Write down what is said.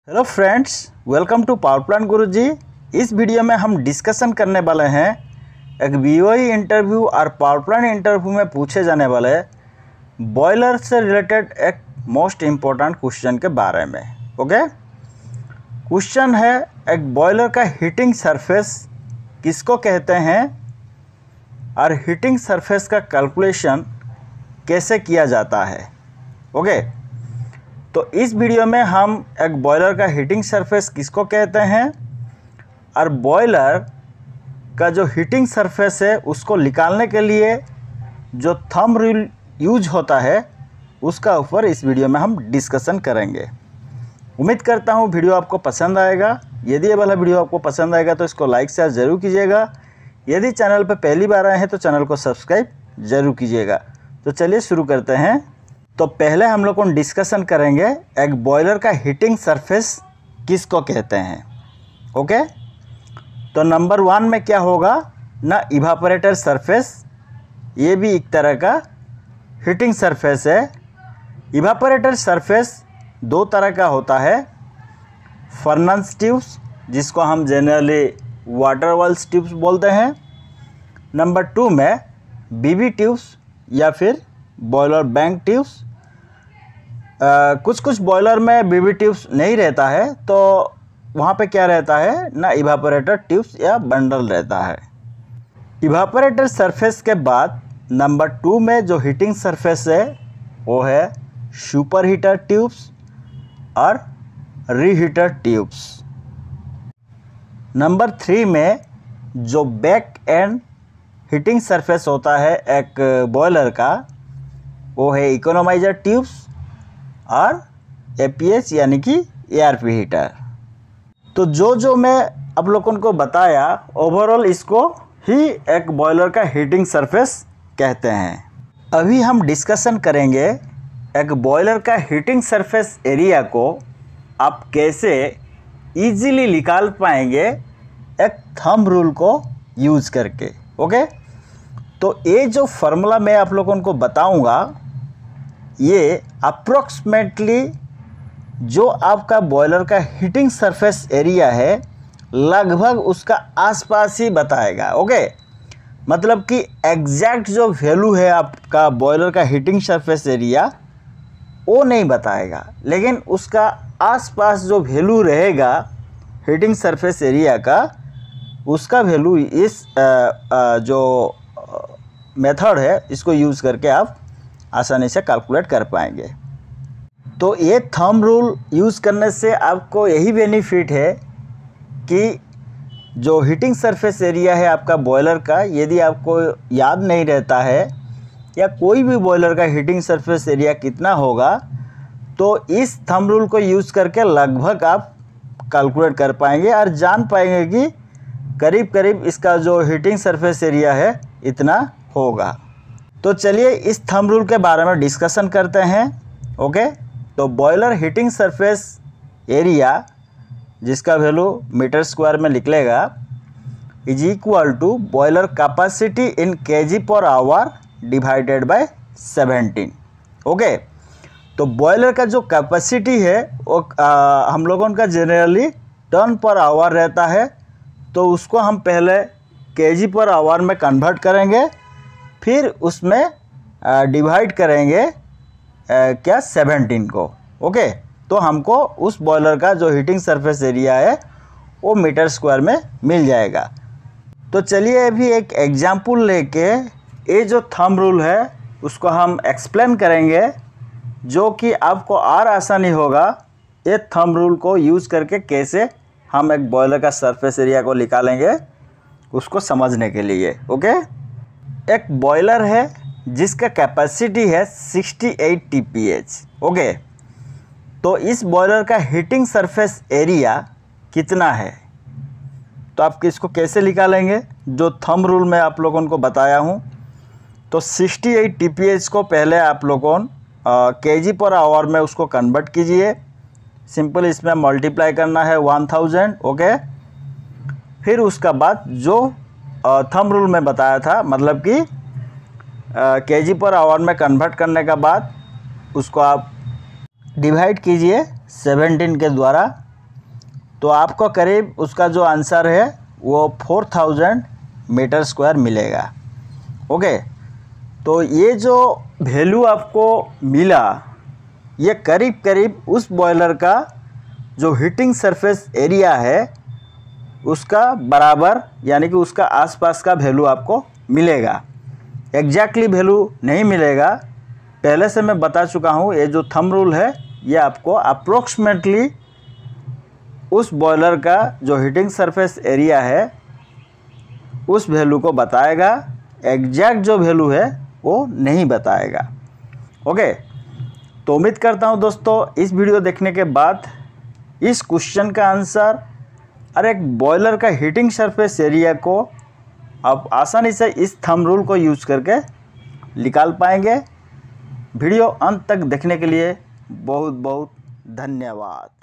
Hello friends, welcome to power plant Guruji. इस video में हम डिस्कशन करने वाले हैं एक वीओई इंटरव्यू और पावर प्लांट इंटरव्यू में पूछे जाने वाले बॉयलर से रिलेटेड एक मोस्ट इम्पोर्टेंट क्वेश्चन के बारे में। ओके, क्वेश्चन है एक बॉयलर का हीटिंग सरफेस किसको कहते हैं और हीटिंग सरफेस का कैलकुलेशन कैसे किया जाता है। ओके, तो इस वीडियो में हम एक बॉयलर का हीटिंग सरफेस किसको कहते हैं और बॉयलर का जो हीटिंग सरफेस है उसको निकालने के लिए जो थंब रूल यूज होता है उसका ऊपर इस वीडियो में हम डिस्कशन करेंगे। उम्मीद करता हूँ वीडियो आपको पसंद आएगा। यदि ये वाला वीडियो आपको पसंद आएगा तो इसको लाइक शेयर ज़रूर कीजिएगा। यदि चैनल पर पहली बार आए हैं तो चैनल को सब्सक्राइब ज़रूर कीजिएगा। तो चलिए शुरू करते हैं। तो पहले हम लोग को डिस्कशन करेंगे एक बॉयलर का हीटिंग सरफेस किसको कहते हैं। ओके, तो नंबर 1 में क्या होगा ना, इवापोरेटर सरफेस। ये भी एक तरह का हीटिंग सरफेस है। इवापोरेटर सरफेस दो तरह का होता है, फर्नेस ट्यूब्स जिसको हम जनरली वाटर वाल्स ट्यूब्स बोलते हैं। नंबर 2 में बीबी ट्यूब्स या फिर बॉयलर बैंक ट्यूब्स। कुछ बॉयलर में बीबी ट्यूब्स नहीं रहता है, तो वहाँ पे क्या रहता है ना, इवापोरेटर ट्यूब्स या बंडल रहता है। इवापोरेटर सरफेस के बाद नंबर 2 में जो हीटिंग सरफेस है वो है सुपर हीटर ट्यूब्स और रीहीटर ट्यूब्स। नंबर 3 में जो बैक एंड हीटिंग सरफेस होता है एक बॉयलर का वो है इकोनोमाइजर ट्यूब्स और एपीएच यानी कि एआरपी हीटर। तो जो मैं आप लोगों को बताया ओवरऑल इसको ही एक बॉयलर का हीटिंग सरफेस कहते हैं। अभी हम डिस्कशन करेंगे एक बॉयलर का हीटिंग सरफेस एरिया को आप कैसे इजीली निकाल पाएंगे एक थंब रूल को यूज़ करके। ओके, तो ये जो फार्मूला मैं आप लोगों को बताऊंगा ये अप्रोक्सीमेटली जो आपका बॉयलर का हीटिंग सरफेस एरिया है लगभग उसका आसपास ही बताएगा। ओके, मतलब कि एग्जैक्ट जो वैल्यू है आपका बॉयलर का हीटिंग सरफेस एरिया वो नहीं बताएगा, लेकिन उसका आसपास जो वैल्यू रहेगा हीटिंग सरफेस एरिया का उसका वैल्यू इस जो मेथड है इसको यूज़ करके आप आसानी से कैलकुलेट कर पाएंगे। तो ये थंब रूल यूज़ करने से आपको यही बेनिफिट है कि जो हीटिंग सरफेस एरिया है आपका बॉयलर का, यदि आपको याद नहीं रहता है या कोई भी बॉयलर का हीटिंग सरफेस एरिया कितना होगा, तो इस थंब रूल को यूज़ करके लगभग आप कैलकुलेट कर पाएंगे और जान पाएंगे कि करीब करीब इसका जो हीटिंग सरफेस एरिया है इतना होगा। तो चलिए इस थंब रूल के बारे में डिस्कशन करते हैं। ओके, तो बॉयलर हीटिंग सरफेस एरिया जिसका वैल्यू मीटर स्क्वायर में निकलेगा is equal to boiler capacity in KG per hour divided by 17। Okay, तो बॉयलर का जो कैपेसिटी है वो हम लोगों का जनरली टन पर आवर रहता है, तो उसको हम पहले केजी पर आवर में कन्वर्ट करेंगे, फिर उसमें डिवाइड करेंगे क्या 17 को। ओके, तो हमको उस बॉयलर का जो हीटिंग सरफेस एरिया है वो मीटर स्क्वायर में मिल जाएगा। तो चलिए अभी एक एग्जांपल लेके ये जो थंब रूल है उसको हम एक्सप्लेन करेंगे, जो कि आपको और आसानी होगा ये थंब रूल को यूज़ करके कैसे हम एक बॉयलर का सरफेस एरिया को निकालेंगे उसको समझने के लिए। ओके, एक बॉयलर है जिसका कैपेसिटी है 68 TPH। ओके, तो इस बॉयलर का हीटिंग सरफेस एरिया कितना है, तो आप इसको कैसे निकालेंगे, जो थंब रूल में आप लोगों को बताया हूँ। तो 68 TPH को पहले आप लोगों केजी पर आवर में उसको कन्वर्ट कीजिए। सिंपल इसमें मल्टीप्लाई करना है 1000। ओके, फिर उसका बाद जो थंब रूल में बताया था, मतलब कि केजी पर आवर में कन्वर्ट करने के बाद उसको आप डिवाइड कीजिए 17 के द्वारा, तो आपको करीब उसका जो आंसर है वो 4000 मीटर स्क्वायर मिलेगा। ओके, तो ये जो वैल्यू आपको मिला ये करीब करीब उस बॉयलर का जो हीटिंग सरफेस एरिया है उसका बराबर, यानी कि उसका आसपास का वैल्यू आपको मिलेगा। एग्जैक्टली वैल्यू नहीं मिलेगा, पहले से मैं बता चुका हूँ। ये जो थंब रूल है ये आपको अप्रोक्सीमेटली उस बॉयलर का जो हीटिंग सरफेस एरिया है उस वैल्यू को बताएगा, एग्जैक्ट जो वैल्यू है वो नहीं बताएगा। ओके, तो उम्मीद करता हूँ दोस्तों इस वीडियो देखने के बाद इस क्वेश्चन का आंसर और एक बॉयलर का हीटिंग सरफेस एरिया को आप आसानी से इस थंब रूल को यूज़ करके निकाल पाएंगे। वीडियो अंत तक देखने के लिए बहुत बहुत धन्यवाद।